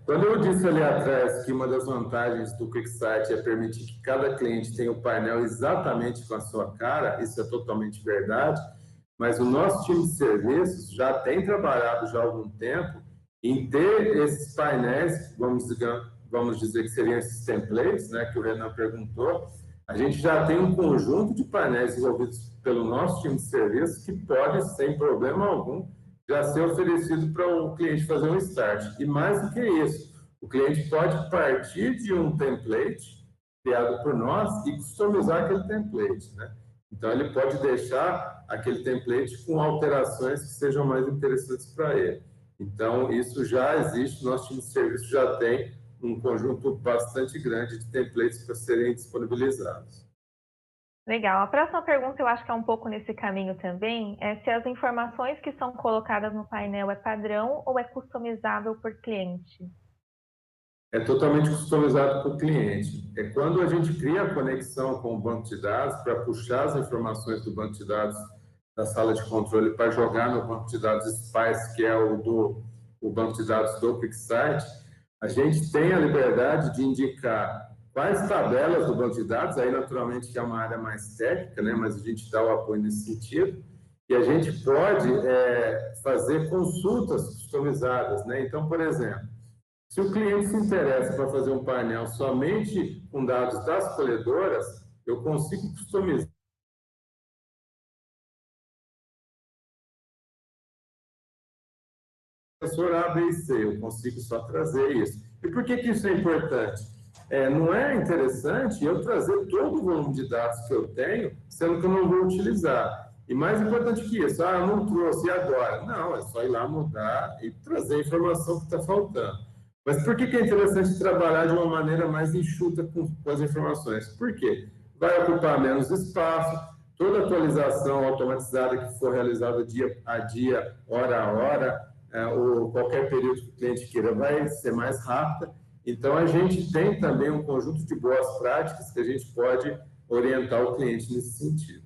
Quando eu disse ali atrás que uma das vantagens do QuickSight é permitir que cada cliente tenha o painel exatamente com a sua cara, isso é totalmente verdade, mas o nosso time de serviços já tem trabalhado já há algum tempo em ter esses painéis, vamos dizer que seriam esses templates, né, que o Renan perguntou. A gente já tem um conjunto de painéis desenvolvidos pelo nosso time de serviços que pode, sem problema algum, já ser oferecido para o cliente fazer um start. E mais do que isso, o cliente pode partir de um template criado por nós e customizar aquele template, né? Então, ele pode deixar aquele template com alterações que sejam mais interessantes para ele. Então, isso já existe, nosso time de serviço já tem um conjunto bastante grande de templates para serem disponibilizados. Legal. A próxima pergunta eu acho que é um pouco nesse caminho também, é se as informações que são colocadas no painel é padrão ou é customizável por cliente. É totalmente customizado para o cliente. É quando a gente cria a conexão com o banco de dados para puxar as informações do banco de dados da sala de controle para jogar no banco de dados Spice, que é o banco de dados do QuickSight, a gente tem a liberdade de indicar quais tabelas do banco de dados, aí naturalmente que é uma área mais técnica, né, mas a gente dá o apoio nesse sentido, e a gente pode fazer consultas customizadas, né? Então, por exemplo, se o cliente se interessa para fazer um painel somente com dados das colhedoras, eu consigo customizar o sensor A, B e C, eu consigo só trazer isso. E por que isso é importante? não é interessante eu trazer todo o volume de dados que eu tenho, sendo que eu não vou utilizar. E mais importante que isso, eu não trouxe, e agora? Não, é só ir lá mudar e trazer a informação que está faltando. Mas por que é interessante trabalhar de uma maneira mais enxuta com as informações? Por quê? Vai ocupar menos espaço, toda atualização automatizada que for realizada dia a dia, hora a hora, ou qualquer período que o cliente queira, vai ser mais rápida. Então, a gente tem também um conjunto de boas práticas que a gente pode orientar o cliente nesse sentido.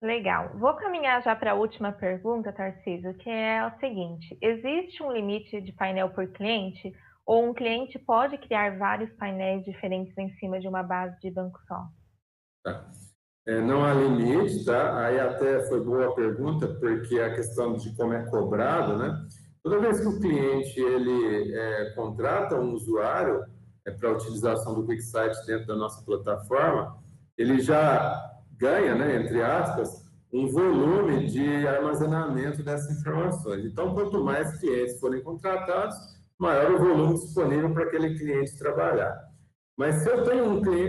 Legal. Vou caminhar já para a última pergunta, Tarcísio, que é o seguinte: existe um limite de painel por cliente ou um cliente pode criar vários painéis diferentes em cima de uma base de banco só? Tá? Não há limite, tá? Aí até foi boa a pergunta, porque a questão de como é cobrado, né? Toda vez que o cliente ele contrata um usuário para a utilização do QuickSight dentro da nossa plataforma, ele já ganha, né, entre aspas, um volume de armazenamento dessas informações. Então, quanto mais clientes forem contratados, maior o volume disponível para aquele cliente trabalhar. Mas se eu tenho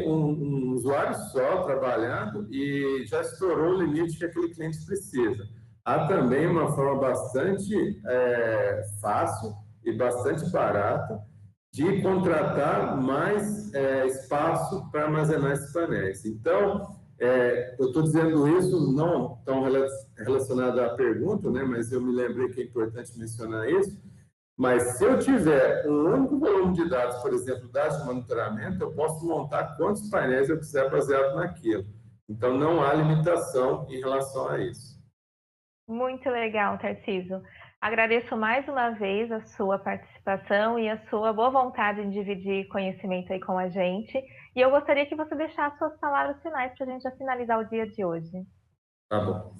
um usuário só trabalhando e já estourou o limite que aquele cliente precisa, há também uma forma bastante fácil e bastante barata de contratar mais espaço para armazenar esses painéis. Então, eu estou dizendo isso não tão relacionado à pergunta, né, mas eu me lembrei que é importante mencionar isso. Mas se eu tiver um único volume de dados, por exemplo, dados de monitoramento, eu posso montar quantos painéis eu quiser baseado naquilo. Então, não há limitação em relação a isso. Muito legal, Tarcísio. Agradeço mais uma vez a sua participação e a sua boa vontade em dividir conhecimento aí com a gente. E eu gostaria que você deixasse suas palavras finais para a gente já finalizar o dia de hoje. Tá bom.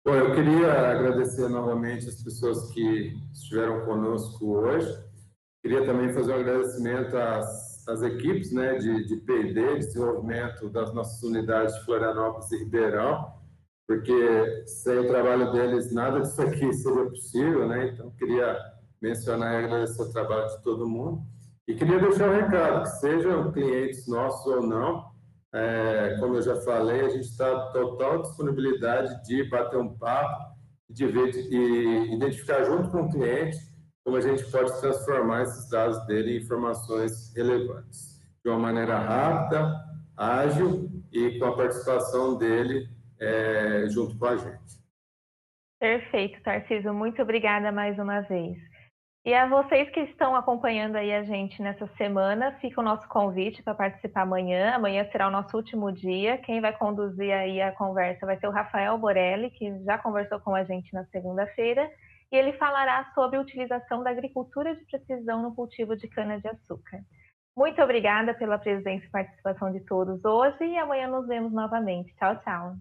Bom, eu queria agradecer novamente as pessoas que estiveram conosco hoje. Queria também fazer um agradecimento às equipes, né, de P&D, desenvolvimento das nossas unidades de Florianópolis e Ribeirão, porque sem o trabalho deles nada disso aqui seria possível, né? Então, queria mencionar e agradecer o trabalho de todo mundo. E queria deixar um recado, que sejam clientes nossos ou não, como eu já falei, a gente está total disponibilidade de bater um papo, de ver e identificar junto com o cliente como a gente pode transformar esses dados dele em informações relevantes, de uma maneira rápida, ágil e com a participação dele junto com a gente. Perfeito, Tarcísio. Muito obrigada mais uma vez. E a vocês que estão acompanhando aí a gente nessa semana, fica o nosso convite para participar amanhã. Amanhã será o nosso último dia. Quem vai conduzir aí a conversa vai ser o Rafael Borelli, que já conversou com a gente na segunda-feira, e ele falará sobre a utilização da agricultura de precisão no cultivo de cana-de-açúcar. Muito obrigada pela presença e participação de todos hoje e amanhã nos vemos novamente. Tchau, tchau.